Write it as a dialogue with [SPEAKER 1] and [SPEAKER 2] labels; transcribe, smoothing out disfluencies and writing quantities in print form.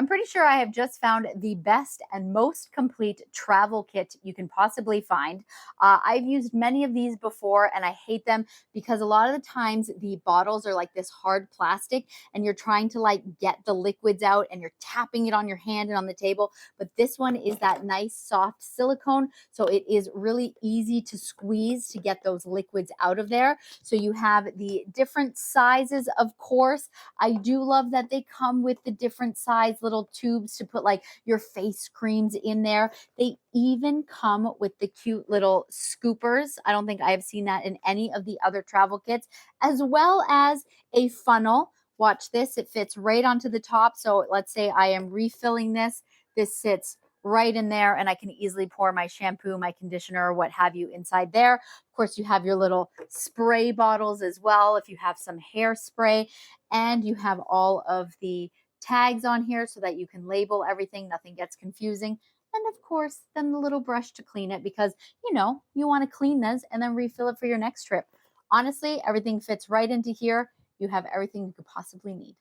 [SPEAKER 1] I'm pretty sure I have just found the best and most complete travel kit you can possibly find. I've used many of these before and I hate them because a lot of the times the bottles are like this hard plastic and you're trying to like get the liquids out and you're tapping it on your hand and on the table. But this one is that nice soft silicone. So it is really easy to squeeze to get those liquids out of there. So you have the different sizes, of course. I do love that they come with the different size little tubes to put like your face creams in there. They even come with the cute little scoopers. I don't think I have seen that in any of the other travel kits, as well as a funnel. Watch this, it fits right onto the top. So let's say I am refilling this. This sits right in there and I can easily pour my shampoo, my conditioner, what have you inside there. Of course, you have your little spray bottles as well if you have some hairspray, and you have all of the tags on here so that you can label everything, nothing gets confusing. And of course, then the little brush to clean it because you want to clean this and then refill it for your next trip. Honestly, everything fits right into here. You have everything you could possibly need.